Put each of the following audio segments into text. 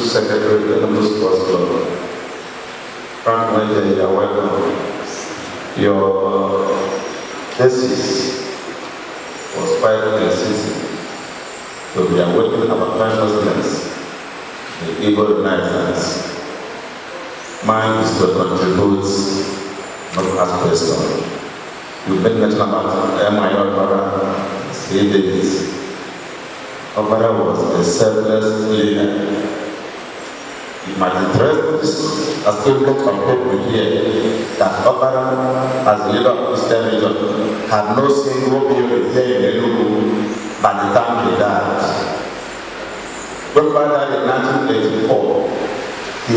Secretary of the Enugu Sports Club. Frank Wende, you are welcome. Your thesis was quite extensive. So we are working our consciousness, the Igbo Renaissance. Mine is to contribute, not ask questions. You made mention about M.I. Okpara, C. Davis. Okpara was a selfless leader. It might interest us still look from people here that Okpara, as a leader of Eastern region, had no single building here in Enugu by the time he died. When Okpara died in 1984, he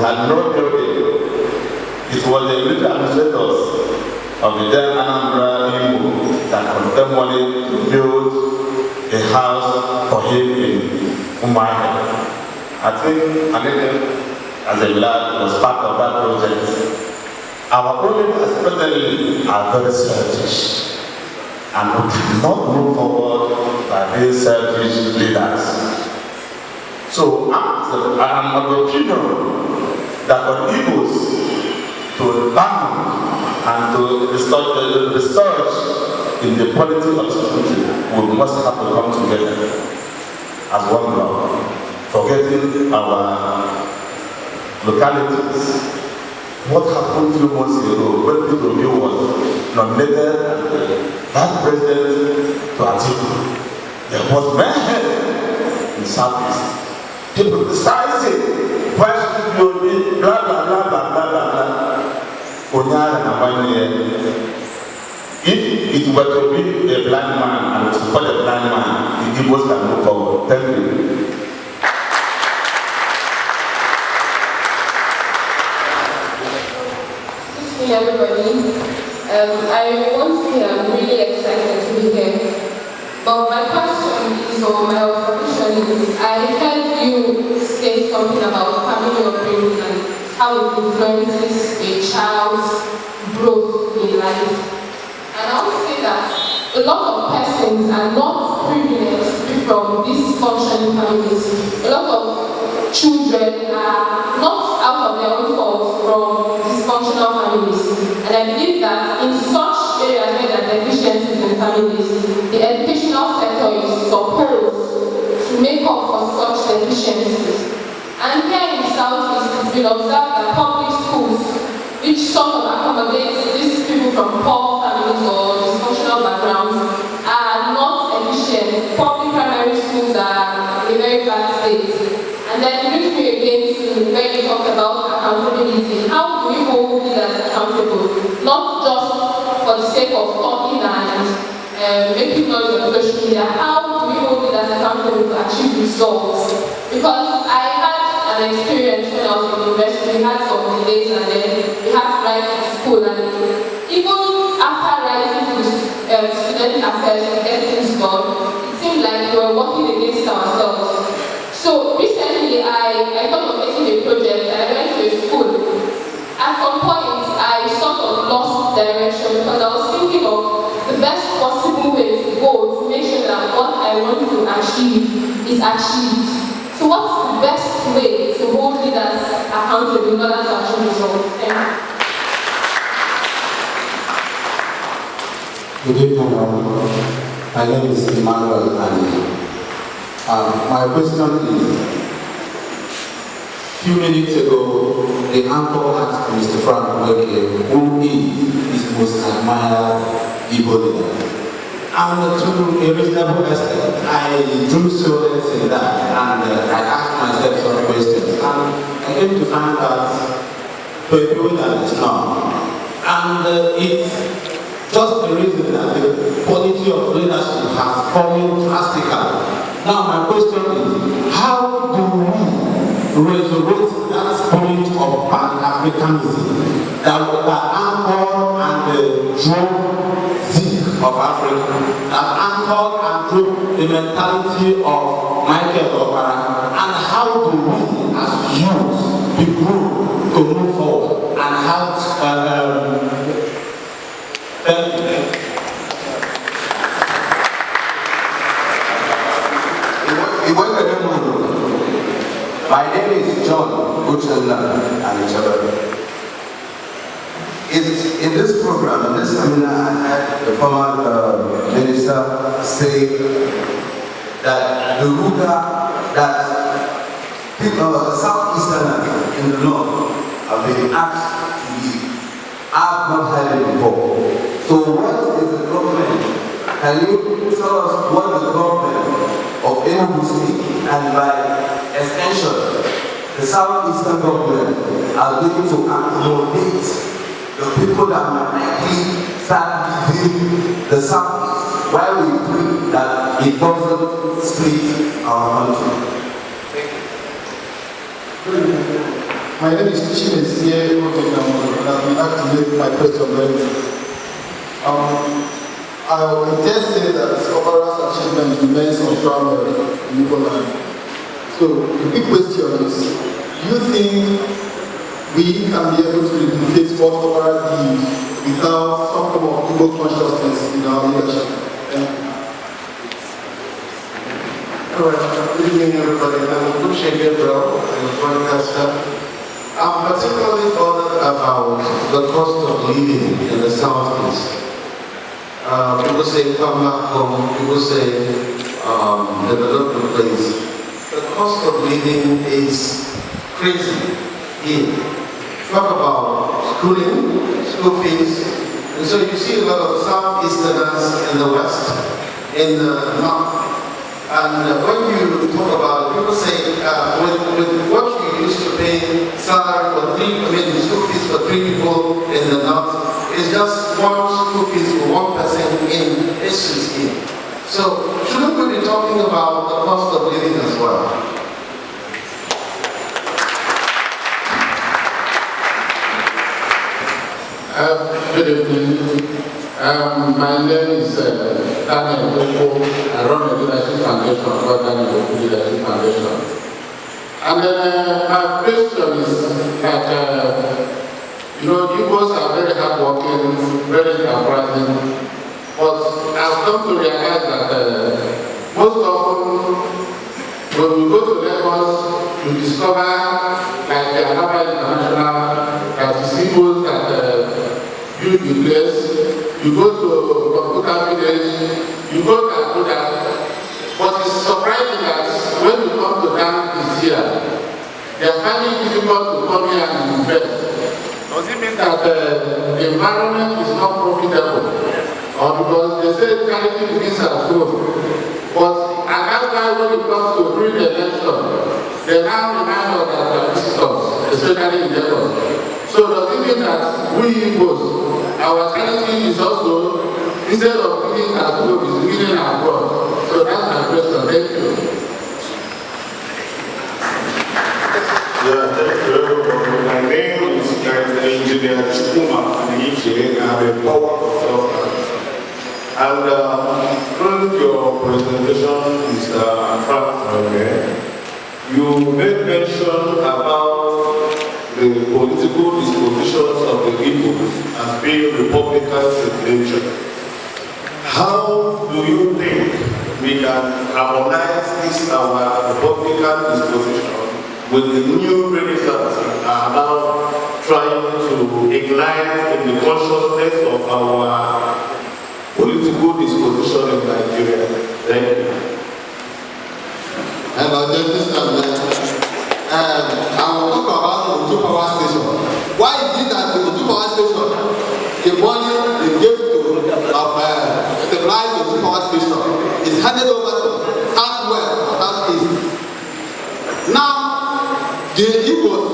had no building. It was the military administrators of the then Anambra Igbo that conferred money to build a house for him in Umuahia. I think as a lad was part of that project. Our own leaders presently are very selfish, and we cannot move forward by being selfish leaders. So I am of the opinion that for Igbos to learn and to research in the politics of this country, we must have to come together as one block, forgetting our localities. What happened 2 months ago when people was nominated as the vice president to Atiku? There was mayhem in Southeast. People decided why should you be blah blah blah blah blah blah. If it were to be a blind man and to support a blind man, the Igbos can move forward. Thank you. Good evening, everybody. I want to say I'm really excited to be here. But my question is, or my observation is, I heard you say something about family upbringing and how it influences a child's growth in life. And I would say that a lot of persons are not privileged from dysfunctional families. A lot of children are not out of their own fault from dysfunctional families. And I believe that in such areas where there are deficiencies in families, the educational sector is supposed to make up for such deficiencies. And here in the Southeast, it's been observed that public schools, which sort of accommodates these people from poor families or dysfunctional backgrounds, are not efficient. Public primary schools are in a very bad state. And then it brings me again to where you talk about accountability. How do we hold leaders accountable? Not just for the sake of talking and making noise on social media. How do we hold leaders accountable to achieve results? Because I had an experience when I was in university. We had some delays and then we had to write to school. And even after writing to student affairs to get things done, it seemed like we were working against ourselves. So recently I thought of making a project and I went to a school. At some point I sort of lost direction because I was thinking of the best possible way to go to make sure that what I want to achieve is achieved. So what's the best way to hold leaders accountable in order to achieve results? Thank you. Good evening, my name is Emmanuel and my question is, a few minutes ago, the anchor asked Mr. Frank Weke who is his most admired Igbo leader. And to a reasonable extent, I drew solace in that and I asked myself some questions. And I came to find out for people that it's not. And it's just the reason that the quality of leadership has fallen drastically. Now my question is, how do we resurrect that spirit of Pan-Africanism that anchored and drove Zeke of Africa, that anchored and drove the mentality of Michael Okpara, and how do we as youth be grown to move forward and have My name is John Uchenna and Chabad. In this program, in this seminar, I had the former minister say that the ruler that people, the Southeasterners in the north have been asked to leave. I've not heard it before. So what is the government? Can you tell us what the government of Enugu State and by extension the Southeastern government are going to accommodate the people that might likely start leaving the Southeast while we pray that it doesn't split our country? My name is Chimezie Otekamo, and I've been asked to make my question very brief. I will just say that Opera's achievement remains unparalleled in Igbo land. So the big question is, do you think we can be able to replicate what Opera did without some form of Igbo consciousness in our leadership? Thank you. All right, good evening everybody. I'm Lucia Gabriel, I'm a broadcaster. I'm particularly bothered about the cost of living in the Southeast. People say come back home, people say develop the place. The cost of living is crazy here. Talk about schooling, school fees. And so you see a lot of Southeasterners in the West, in the North. And when you talk about it, people say, with what you used to pay salary for school fees for 3 people in the North, it's just one school fees for one person in a scheme. So shouldn't we be talking about the cost of living as well? Good evening. My name is Daniel Boko. I run a leadership foundation called Daniel Boko Leadership Foundation. And my question is that, Igbos are very hardworking, very enterprising, but I've come to realize that most often when we go to Lagos, we discover, like the Alaba International, that is Igbos that build the place. You go to Computer Village, you go to Abuja, but it's surprising that when you come to dance this year, they are finding it difficult to come here and invest. Does it mean that the environment is not profitable? Or because they say charity begins at home. But and that's why when it comes to during the election, they now remind us that they are visitors, especially in Lagos. So does it mean that we Igbos, our charity is also, instead of giving at home, is giving abroad? So that's my question. Thank you. Yeah, thank you everyone. My name is Engineer Chukuma Aniche. I have a power of self-service. And during your presentation, Mr. Frank, you made mention about the political dispositions of the people as being Republicans in nature. How do you think we can harmonize this our Republican disposition with the new renaissance are now trying to ignite in the consciousness of our political disposition in Nigeria? Thank you. Hello, I will talk about the Oju Power Station. Why is it that the Oju Power Station, the money they gave to stabilize the Oju Power Station is handed over to Southwest or Southeast? Now, the Igbos,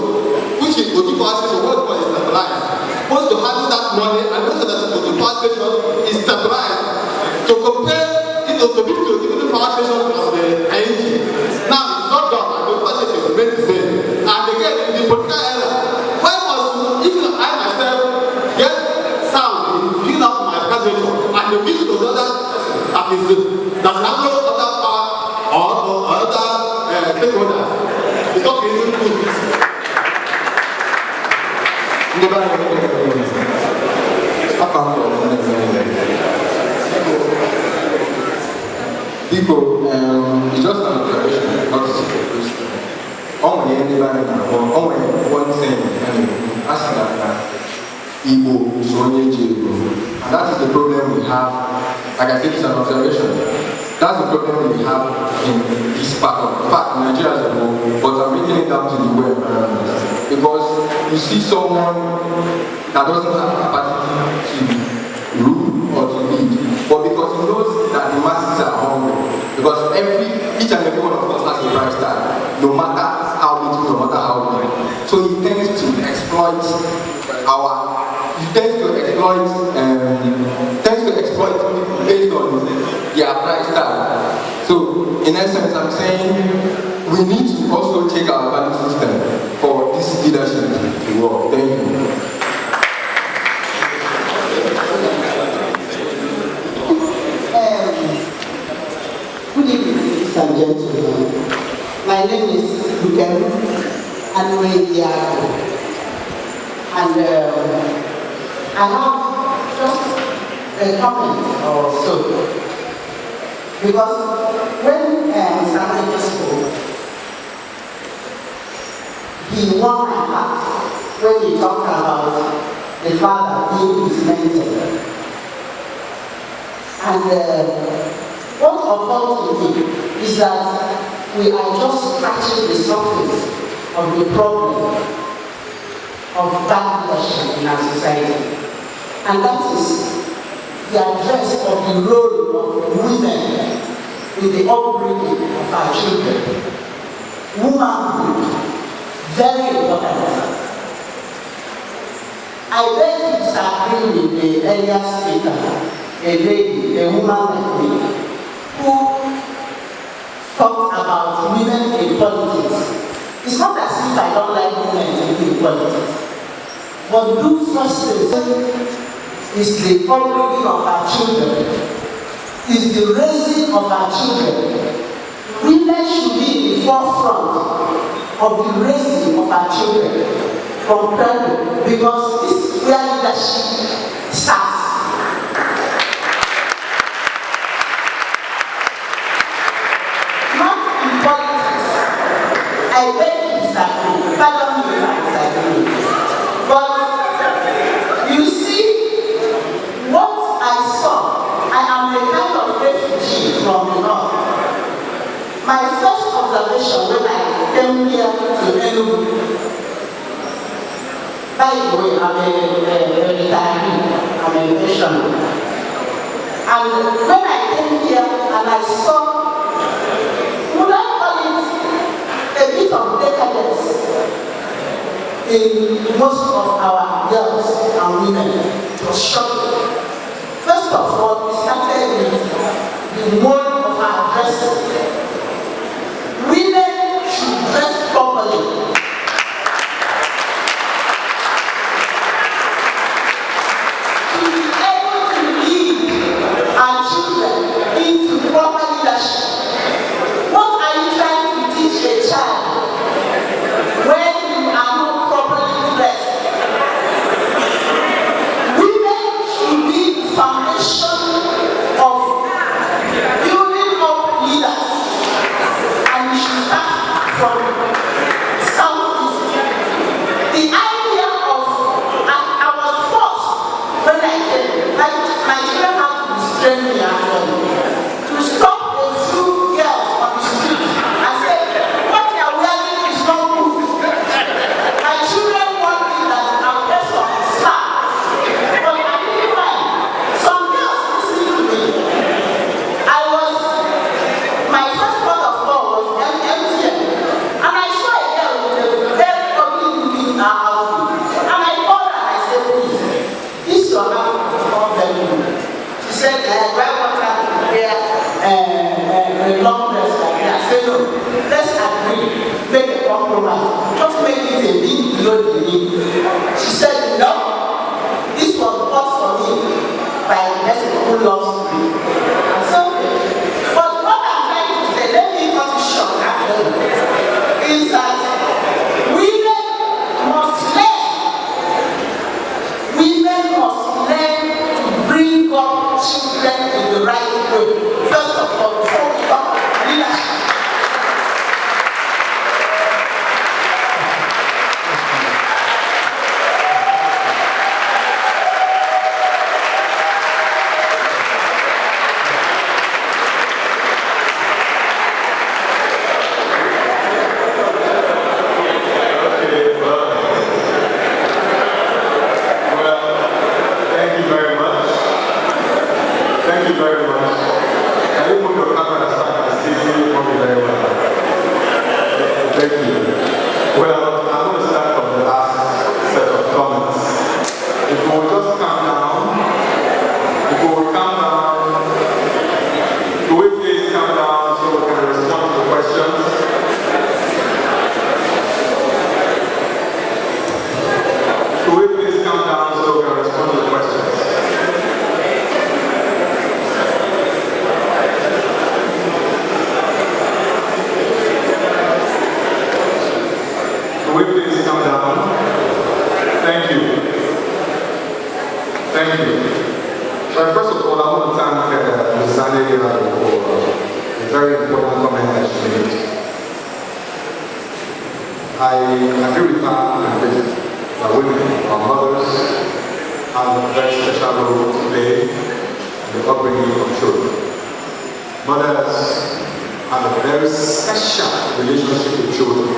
which is Oju Power Station, what is stabilized, supposed to handle that money and also that the Oju Power Station is stabilized to compare it to the power station of the ING. Now, it's not done, and the power station is made the same. And again, in the political era, why must even I myself get sound in giving up my graduation and the give it to the other that has no other power or other stakeholders? It's not easy to do. People, it's just an observation, not a question. anybody now. One thing, asking that Igbo is only Igbo. And that is the problem we have. Like I said, it's an observation. That's the problem we have in this part of, in fact, Nigeria as a whole, but I'm bringing it down to the web environment. Because you see someone that doesn't have capacity to rule or to lead, but because he knows that the masses are hungry, because each and every one of us has a price tag, no matter how little, no matter how big. So he tends to exploit people based on their price tag. So in essence, I'm saying we need to also check our value system for this leadership to work. Thank you. Good evening, ladies and gentlemen. My name is Luken Anwediago, and I have just a comment or so. Because when Samuel spoke, he won my heart when he talked about the father being his mentor. And what occurred to me is that we are just scratching the surface of the problem of bad leadership in our society. And that is the address of the role of women in the upbringing of our children. Womanhood, very important. I beg to disagree with the earlier speaker, a lady, a woman like me, who talked about women in politics. It's not as if I don't like women to be in politics. But do first thing is the upbringing of our children, is the raising of our children. Women should be in the forefront of the raising of our children from parenthood, because this is where leadership starts. I beg to disagree, pardon me if I disagree. But you see, what I saw, I am a kind of refugee from the north. My first observation when I came here to Enugu, by the way, I'm a retiree, I'm a missionary. And when I came here and I saw, would I call it a bit of decadence in most of our girls and women? It was shocking. First of all, we started with the mode of our dressing. Women should dress properly. To be able to lead our children into proper leadership. What are you trying to teach a child when you are not properly dressed? Women should be the foundation of building up leaders, and we should start from Southeast. The idea of, I was forced when I came, my children had to restrain me actually, to stop a few girls on the street and say, what you are wearing is not good. My children want me that I'm person smart. But I didn't mind. Some girls listening to me. My first port of call was MTN. And I saw a girl with a very ugly looking outfit. And I called her and I said, please, this your outfit is not very good. She said, do I want her to wear a long dress like that? I said, no, let's agree, make a compromise. Just make it a bit below the knee. She said, no, this was bought for me by the person who loves me. I said, okay. But what I'm trying to say, let me cut it short actually, is that women must learn to bring up children in the right way. First of all, before we talk about leadership. you very much. Can you move your camera aside and see me very well? Thank you. Well, I'm going to start from the last set of comments. If we will just calm down, do we please calm down so we can respond to the questions? Do we please calm down so we can respond to the questions? Do we please calm down? Thank you. Thank you. First of all, I want to thank Ms. Zanedi for a very important comment that she made. I agree with her that women, our mothers, have a very special role to play in the upbringing of children. Mothers have a very special relationship with children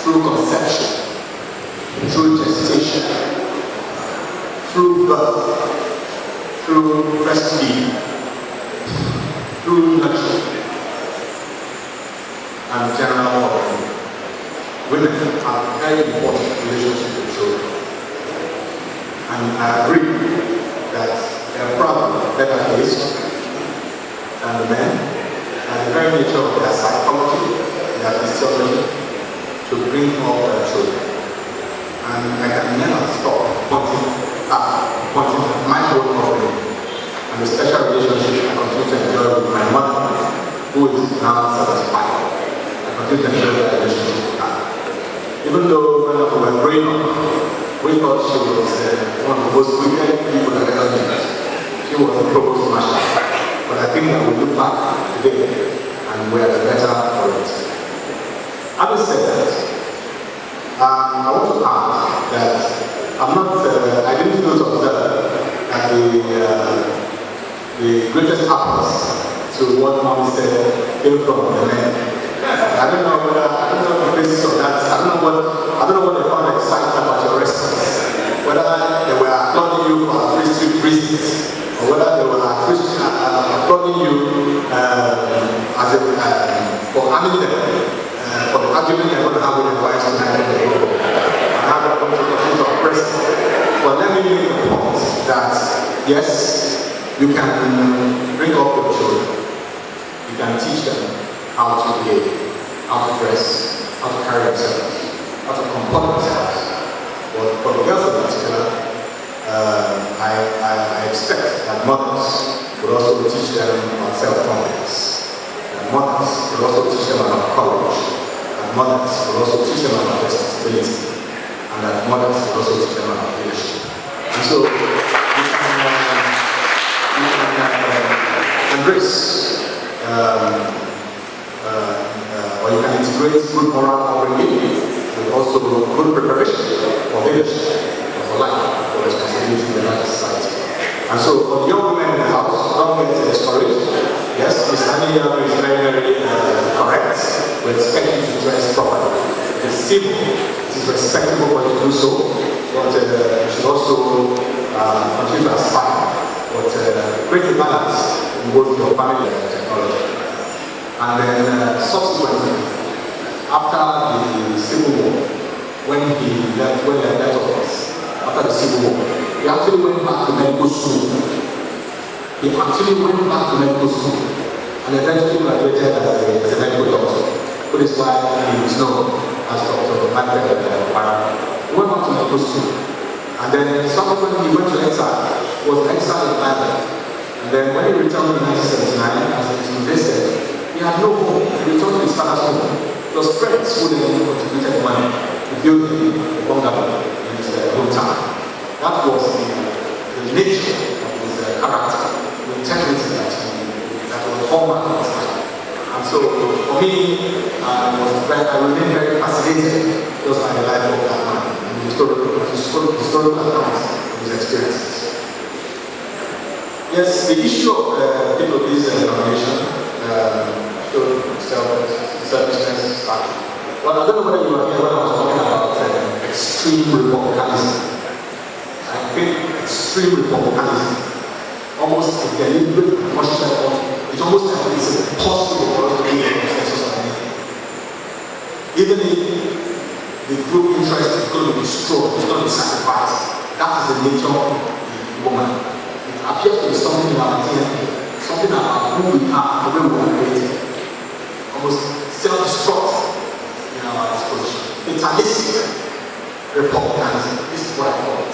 through conception, through gestation, through birth, through breastfeeding, through nurture, and general upbringing. Women have a very important relationship with children. And I agree that they are probably better placed than the men, and the very nature of their psychology, their physiology, to bring up their children. And I can never stop pointing at my own upbringing and the special relationship I continue to enjoy with my mother, who is now 75. I continue to enjoy that relationship with her. Even though when we were growing up, we thought she was one of the most wicked people I've ever met. She was a provost marshal. But I think that we look back today and we are the better for it. Having said that, I want to add that I didn't feel to observe that the greatest apples to what Mom said came from the men. I don't know the basis of that. I don't know what they found exciting about your response. Whether they were applauding you for artistic reasons, or whether they were applauding you for harming them, for the argument they're going to have with their wives tonight. And have that conflict of pressing. But let me make the point that yes, you can bring up your children. You can teach them how to behave, how to dress, how to carry themselves, how to comport themselves. But for the girls in particular, I expect that mothers will also teach them about self-confidence. And mothers will also teach them about courage. And mothers will also teach them about responsibility. And that mothers will also teach them about leadership. And so, you can embrace or you can integrate good moral upbringing with also good preparation for leadership, for life, for responsibility in the life of society. And so for the young women in the house, don't get discouraged. Yes, Ms. Ania is very, very correct. We expect you to dress properly. It is civil, it is respectable for you to do so, but you should also continue to aspire. But create a balance in both your family and technology. And then subsequently, after the Civil War, when he left office, after the Civil War, he actually went back to medical school. And eventually graduated as a medical doctor. That is why he is known as Dr. Michael Barra. He went back to medical school. And then subsequently he went to exile. He was exiled in Ireland. And then when he returned in 1979, as he said, he had no home. He returned to his father's home. It was friends who then contributed money to build a bungalow in his hometown. That was the nature of his character, the integrity that was hallmark of his life. And so for me, I remain very fascinated just by the life of that man and the historical accounts of his experiences. Yes, the issue of people of this denomination, selfishness. Well, I don't know whether you were here when I was talking about extreme republicanism. I think extreme republicanism almost a deliberate and conscious effort. It's almost like it's impossible for us to be a consensus on anything. Even if the group interest is going to be strong, it's going to be sacrificed. That is the nature of the woman. It appears to be something in our DNA, something about who we are, the way we are created. Almost self-destruct in our disposition. Fatalistic republicanism. This is what I call it.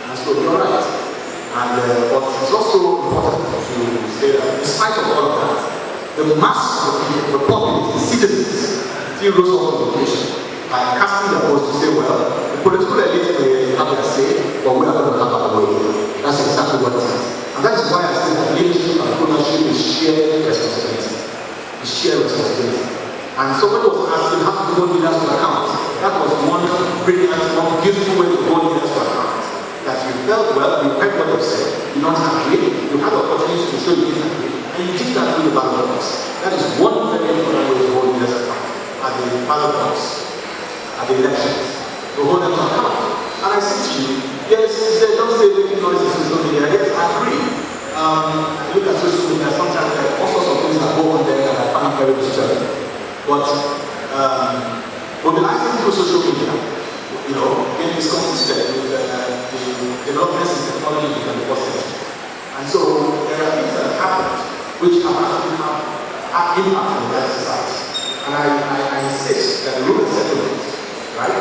And so you're right. And but it's also important to say that in spite of all of that, the mass of the public, the citizens, still rose up to the occasion by casting their votes to say, well, the political elite may have their say, but we are going to have our way. That's exactly what it is. And that is why I say that leadership and ownership is shared responsibility. It's shared responsibility. And somebody was asking how to hold leaders to account. That was one brilliant, one beautiful way to hold leaders to account. That you felt well, you heard what you said, you don't agree, you had the opportunity to show you didn't agree, and you did that through the ballot box. That is one very important way to hold leaders account. At the ballot box, at the elections, to hold them to account. And I say to you, yes, you say, don't say making noise in social media. Yes, I agree. Look at social media, sometimes there are all sorts of things that go on there that I find very disturbing. But mobilizing through social media, you know, getting this consistent with the developments in technology in the 21st century. And so there are things that have happened which have actually had impact on that society. And I insist that the rule of settlement, right,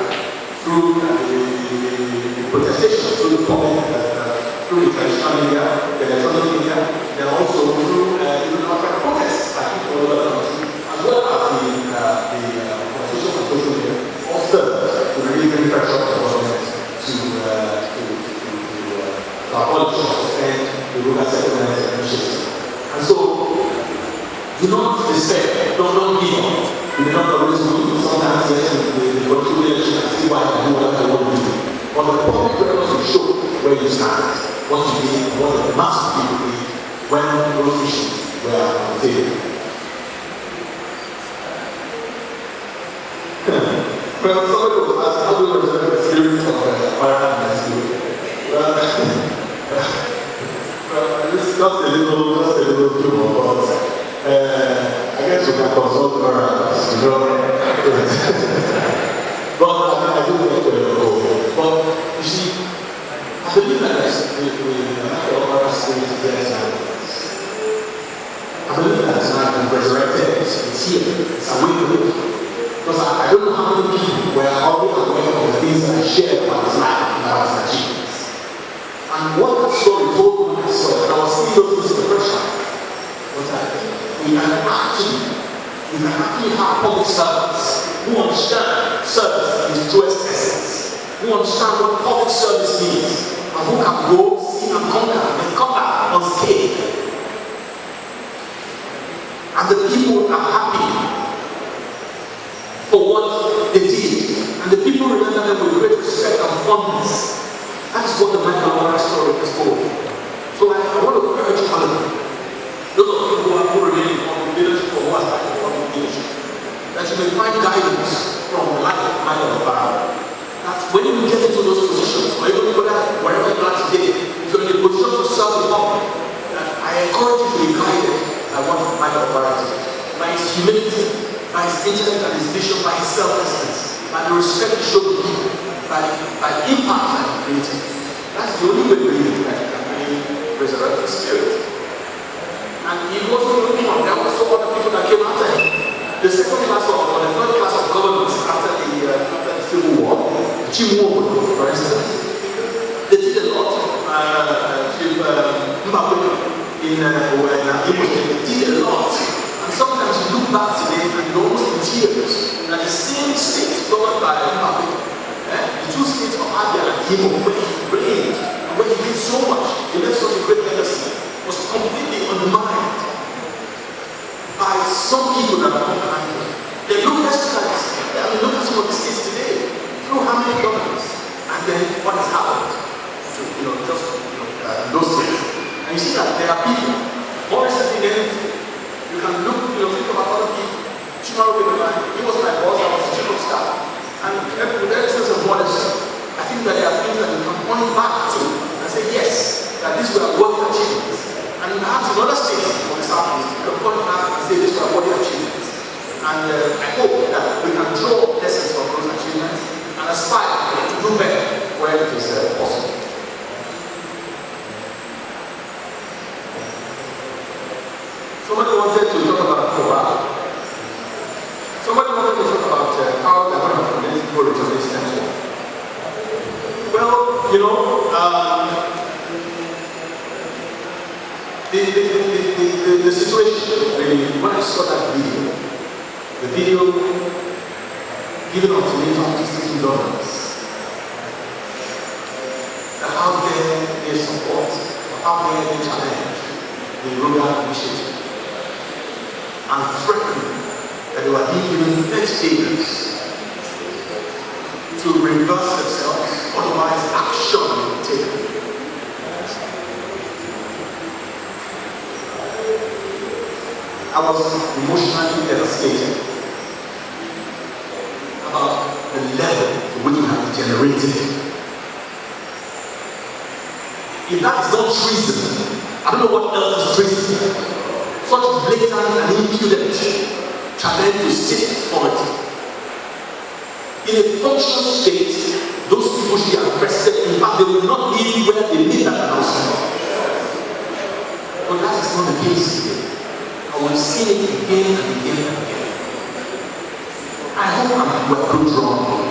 through the protestation, through the public, through the traditional media, the electronic media, and also through even outright protests, I think all over the country, as well as the social media, all serve to really bring pressure on the government to abolish or suspend the rule of settlement initiative. And so, do not despair, don't give up. You may not always do it. Sometimes yes, the political election and see why I do what I want to do. But the public records will show where you stand, what you did, what the mass of people did when those issues were on the table. Well, somebody was asked, how do you represent the spirit of Ireland and Nigeria? Well, this is just a little too much. I guess we can consult others, you know. But I do get to go. But you see, I believe that the other states there. I believe that it's not resurrected. It's here. It's awakened. Because I don't know how many people were already aware of the things that I shared about his life and about his achievements. And what that story told me, I saw it. I was seeing those things in the pressure. Was that we can actually have public servants who understand service in its truest essence, who understand what public service means, and who can go, see and conquer, and come back unscathed. And the people are happy for what they did, and the people remember them with great respect and fondness. That is what the Michael O'Hara story is for. So I want to urge all of you, those of you who remain in leadership or who are starting from leadership, that you may find guidance from the life of Michael O'Hara. That when you get into those positions, or even wherever you are today, if you're in a position to serve the public, that I encourage you to be guided by what Michael O'Hara did, by his humility, by his intellect and his vision, by his selflessness, by the respect he showed to people, by the impact that he created. That's the only way we can really resurrect the spirit. And he wasn't the only one. There were also other people that came after him. The second class or the third class of governors after the Civil War, Jim Wood, for instance, they did a lot. Chief Mbappe in Imo State did a lot. And sometimes you look back today and you're almost in tears that the same state governed by Mbappe, the two states of Abia and Imo, where he reigned and where he did so much, he left such a great legacy, was completely undermined by some people that are not behind him. They look at look at some of the states today, through how many governments, and then what has happened to in those states. And you see that there are people, more recently than you can look, think about other people. Chimaro he was my boss, I was the chief of staff. And with every sense of modesty, I think that there are things that you can point back to and say, yes, that these were worthy achievements. some other states from the Southeast, you can point out and say these are body achievements. And I hope that we can draw lessons from those achievements and aspire to do better where it is possible. Somebody wanted to talk about Quran. Somebody wanted to talk about how they're going to prevent people to this century. Well, you know, the situation, really, when I saw that video, the video given ultimatum to citizen governments, how they support, how they challenge the rural initiative, and threatening that they were being given 30 days to reverse themselves, otherwise action will be taken. I was emotionally devastated about the level to which we have degenerated. If that is not treason, I don't know what else is treason. Such blatant and impudent challenge to state authority. In a functional state, those people should be arrested. In fact, they will not live where they made that announcement. But that is not the case today. I will see it again and again and again. I hope we are proved wrong.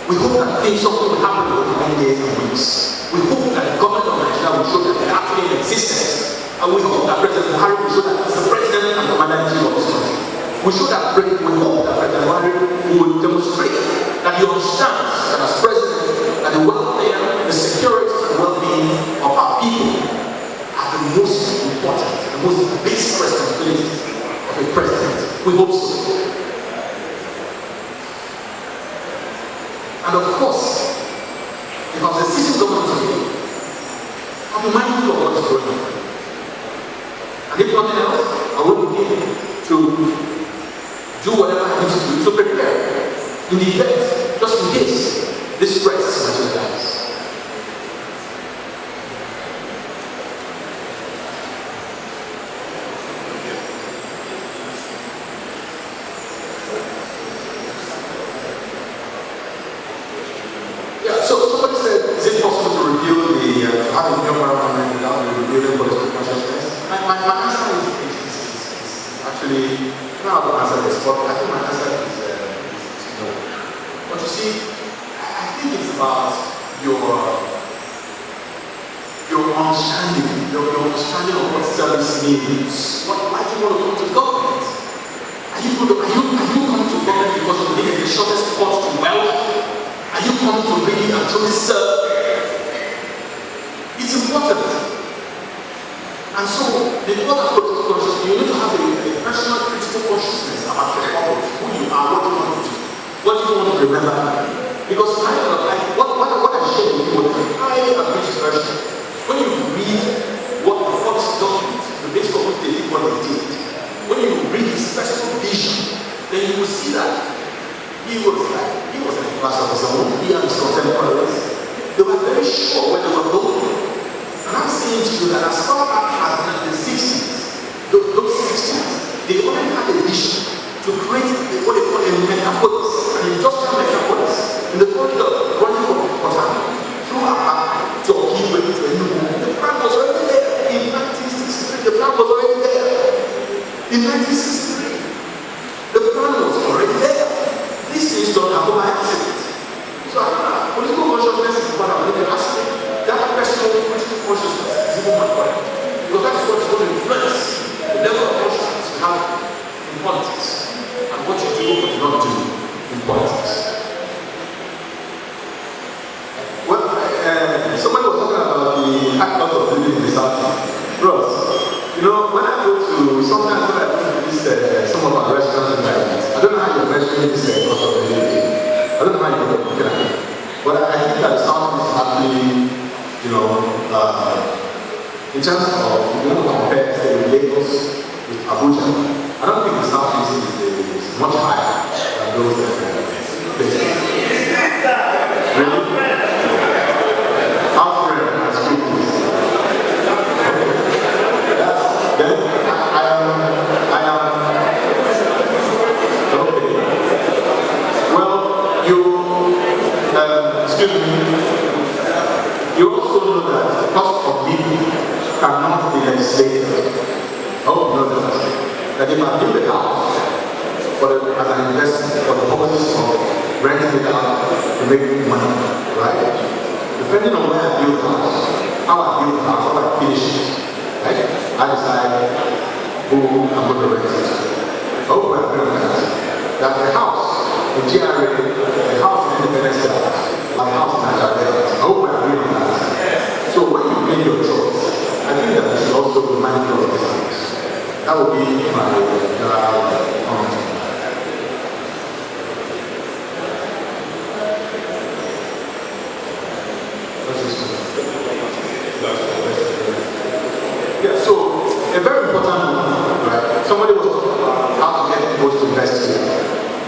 We hope that something will happen over the coming days and weeks. We hope that the government of Nigeria will show that they are actually in existence. And we hope that President Buhari will show that he's the president and commander-in-chief of this country. We hope that President Buhari will demonstrate that he understands that as president, that the welfare, the security, and well-being of our people are the most important, the most basic responsibilities of a president. We hope so. And of course, if I was a sitting government today, I'll be mindful of what is going on. And if nothing else, I will begin to do whatever I need to do to prepare in the event, just in case, this threat materializes. Yeah, so somebody said, is it possible to review the how the new environment without reviewing political consciousness? My answer is actually, I don't answer this, but I think my answer is no. But you see, I think it's about your understanding, your understanding of what service means. Why do you want to come to government? Are you coming to government because you believe in the shortest path to wealth? Are you coming to really and truly serve? It's important. And so, before that political consciousness, you need to have a personal critical consciousness about your purpose, who you are, what you want to do, what you want to remember. Because what I shared with you was a highly ambitious version. When you read what the first document, the basis of which they did what they did, when you read his personal vision, then you will see that he was in a class of his own, he and his contemporaries. They were very sure where they were going. And I'm saying to you that as far back as the 60s, those 60s, they already had a vision to create what they call a megapolis, an industrial megapolis, in the corridor running from Port Harcourt through Aba to Okigwe to Enugu. The plan was already there in 1963. The plan was already there in 1963. The plan was already there. These things don't happen by accident. So political consciousness is one of the aspects. That personal political consciousness is even more important. Because that is what is going to influence the level of consciousness you have in politics and what you do or do not do in politics. Well, somebody was talking about the act of living in the South. Ross, you know, when I go to, sometimes when I go to this, some of our restaurants and I don't know how you're measuring this cost of living. I don't know how you're looking at it. But I think that the South is actually, you know, in terms of, if you want to compare, say, Lagos with Abuja, I don't think the South is much higher than those places. Really? House rent and school fees. Then cannot be legislated. I hope you know that if I build a house as an investment for the purposes of renting it out to make money, right? Depending on where I build the house, how I build the house, how I finish it, right? I decide who I'm going to rent it to. I hope we're agreeing on that the house in GRA, the house in Independence House, my house in Nigeria, I hope we're agreeing on that. So when you make your choice, I think that you should also be mindful of this house. That would be my comment. Yeah, so a very important one, right? Somebody was talking about how to get people to invest here.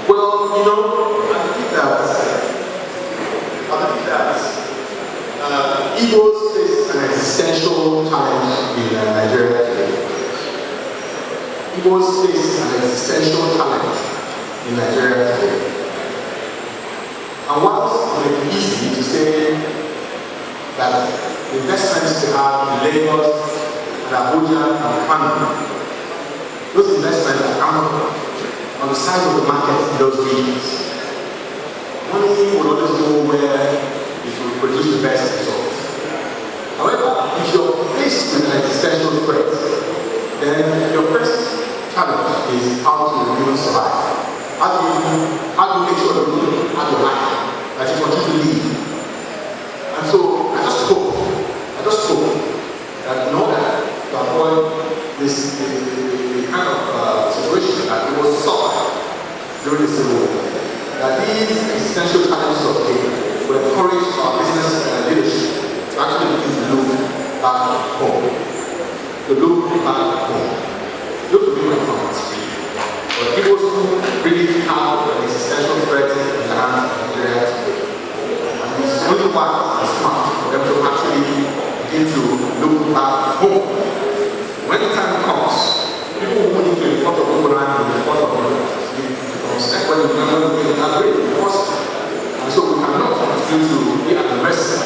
Well, you know, I think that Igbos face an existential challenge in Nigeria today. Igbos face an existential challenge in Nigeria today. And whilst it may be easy to say that investments they have in Lagos, and Abuja, and Kano, those investments are ample on the size of the market in those regions. Money will always go where it will produce the best results. However, if you're faced with an existential threat, then your first challenge is how to even survive. How do you make sure that you have your life, that you continue to live? And so I just hope that in order to avoid this the kind of situation that we will suffer during the Civil War, that these existential challenges of today will encourage our business leadership to actually begin to look back home. Those will be my comments. But people who really have an existential threat in the hands of Nigeria today, and it's only wise and smart for them to actually begin to look back home. When the time comes, people who need to be in front of people and in front of them, when you remember the great cost. And so we cannot continue to be at the mercy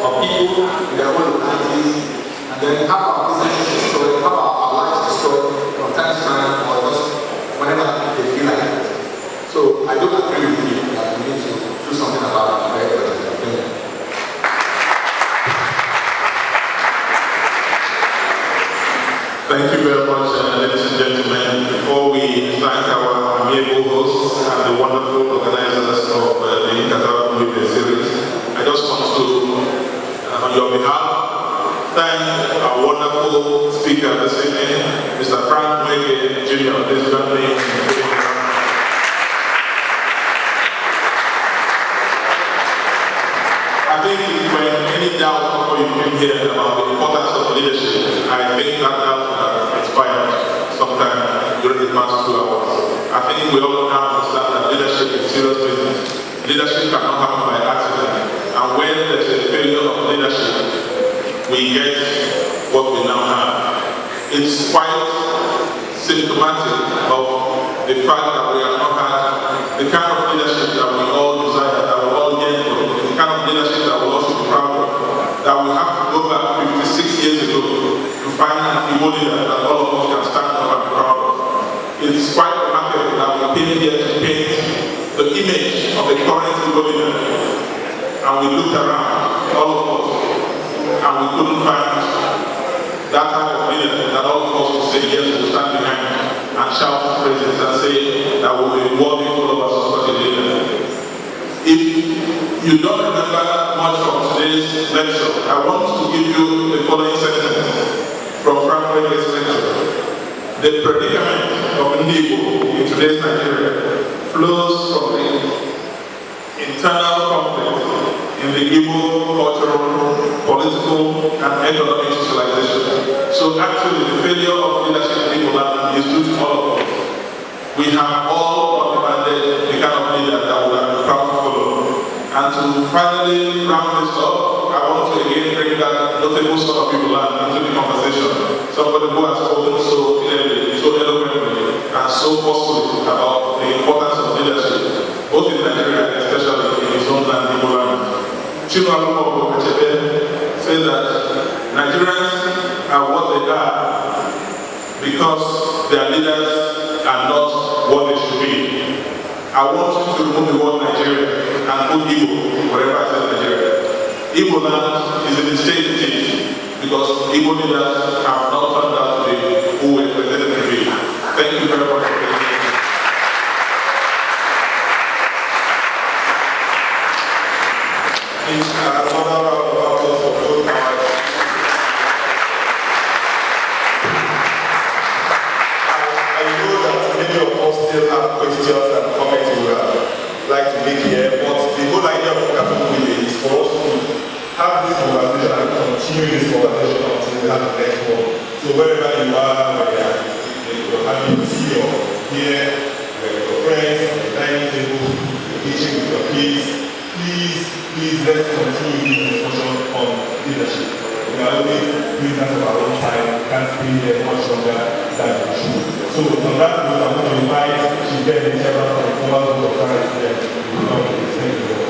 of people in their own localities and then have our businesses destroyed, have our lives destroyed from time to time or just whenever they feel like it. So I don't agree with you that we need to do something about it. Thank you very much, ladies and gentlemen. Before we thank our amiable hosts and the wonderful organizers of the Inkatha Movie series, I just want to, on your behalf, thank our wonderful speaker this evening, Mr. Frank Mweke Jr. Please join me. I think when any doubt before you came here about the importance of leadership, I think that doubt expired sometime during the past 2 hours. I think we all now understand that leadership is serious business. Leadership cannot happen by accident. And when there's a failure of leadership, we get what we now have. It's quite symptomatic of the fact that we have not had the kind of leadership that we all desire, that we all yearn for, the kind of leadership that we also be proud of, that we have to go back 56 years ago to find an Igbo leader that all of us can stand up and be proud of. It's quite remarkable that we came here to paint the image of a current Igbo leader, and we looked around, all of us, and we couldn't find that type of leader that all of us would say yes, we'll stand behind and shout praises and say that we'll be worthy followers of such a leader. If you don't remember much from today's lecture, I want to give you the following sentence from Frank Mweke's lecture. The predicament of Igbo in today's Nigeria flows from the internal conflict in the Igbo cultural, political, and economic socialization. So actually, the failure of leadership in Igbo land is due to all of us. We have all demanded the kind of leader that we are proud to follow. And to finally round this up, I want to again bring that notable sort of people into the conversation. Somebody who has spoken so clearly, so eloquently, and so forcefully about the importance of leadership, both in Nigeria and especially in his own land, Igbo land. Chinua Achebe said that Nigerians are what they are because their leaders are not what they should be. I want you to remove the word Nigeria and put Igbo, wherever I say Nigeria. Igbo land is a mistake because Igbo leaders have not turned out to be who we pretended to be. Thank you very much. Still have questions and comments we would like to make here, but the whole idea of Kafumi is for us to have this conversation and continue this conversation until we have the next one. So wherever you are, whether you're having tea or here, with your friends, on the dining table, you're teaching with your kids, please let's continue this discussion on leadership. We are only doing that of our own time, we can't stay here much longer than we should. So on that note, I'm going to invite Chief and Chairman of the Former Board of Paris here to come to the same level.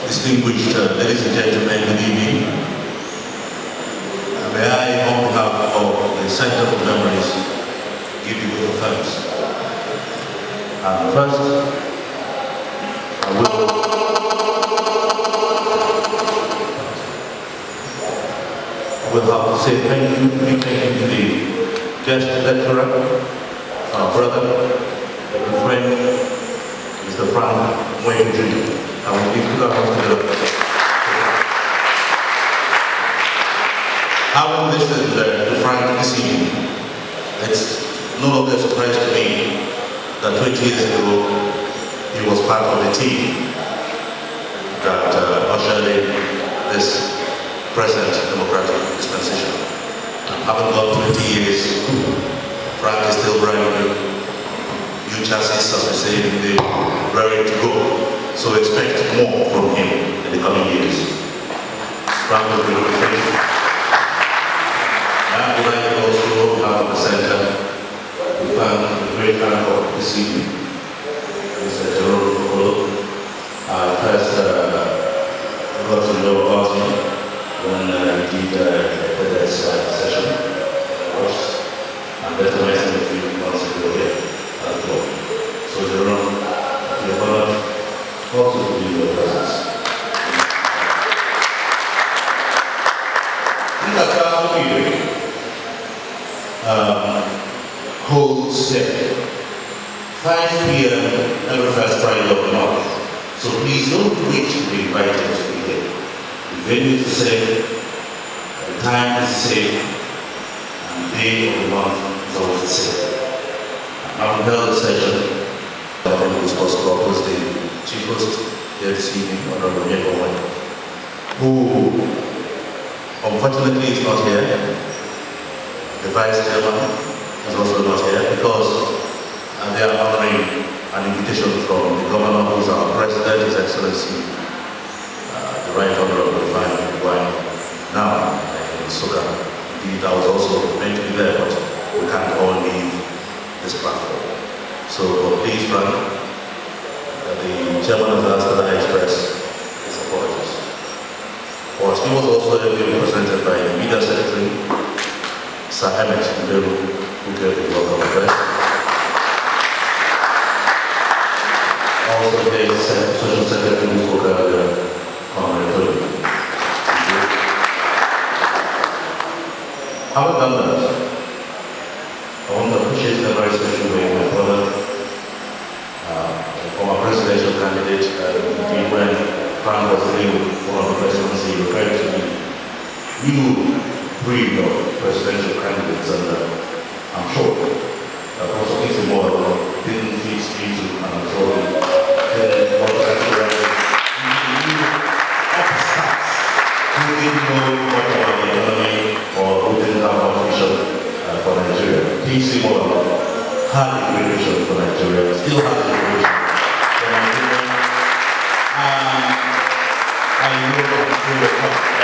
Distinguished ladies and gentlemen, good evening. May I, on behalf of the Center for Memories, give you your thanks. First, I will have to say thank you to the guest lecturer, our brother, and friend, Mr. Frank Wayne Jr. I will give you that. Having listened to Frank this evening, it's no longer a surprise to me that 20 years ago he was part of the team that ushered in this present democratic dispensation. Having gone 20 years, Frank is still brand new chassis, as we say in the ready to go. So expect more from him in the coming years. Frank will be with I would like to also, on behalf of the Center, to thank the great man of this evening, Mr. Jerome Okolo. I first got to know about him when he did this session, and better myself a few months ago here at the club. So Jerome, you're honored also to be in your presence. Holds 5 p.m. every first Friday of the month. So please don't wait to be invited to be here. The venue is the same, the time is the same, and the day of the month is always the same. I will held the session that I was possible to host the chief host here this evening, Honorable Nyeko, who unfortunately is not here. The Vice Chairman is also not here because they are honoring an invitation from the Governor, who is our President, His Excellency, the Right Honorable Wine, now in Soka. Indeed, I was also meant to be there, but we can't all leave this platform. So please, Frank, the Chairman has asked that I express his apologies. But he was also represented by the Media Secretary, Sir Emmett Nderu, who gave the welcome address. Also the Social Secretary who spoke earlier, Comrade. Having done that, I want to appreciate in a very special way my brother, the former presidential candidate, indeed when Frank was dealing with one of the presidency, he referred to the new breed of presidential candidates, and I'm sure that also Kingsley Moore didn't fit into an absorbing what was actually new upstarts who didn't know much about the economy or who didn't have much vision for Nigeria. Kingsley Moore had a great vision for Nigeria, still has a great vision for Nigeria, and I know that through the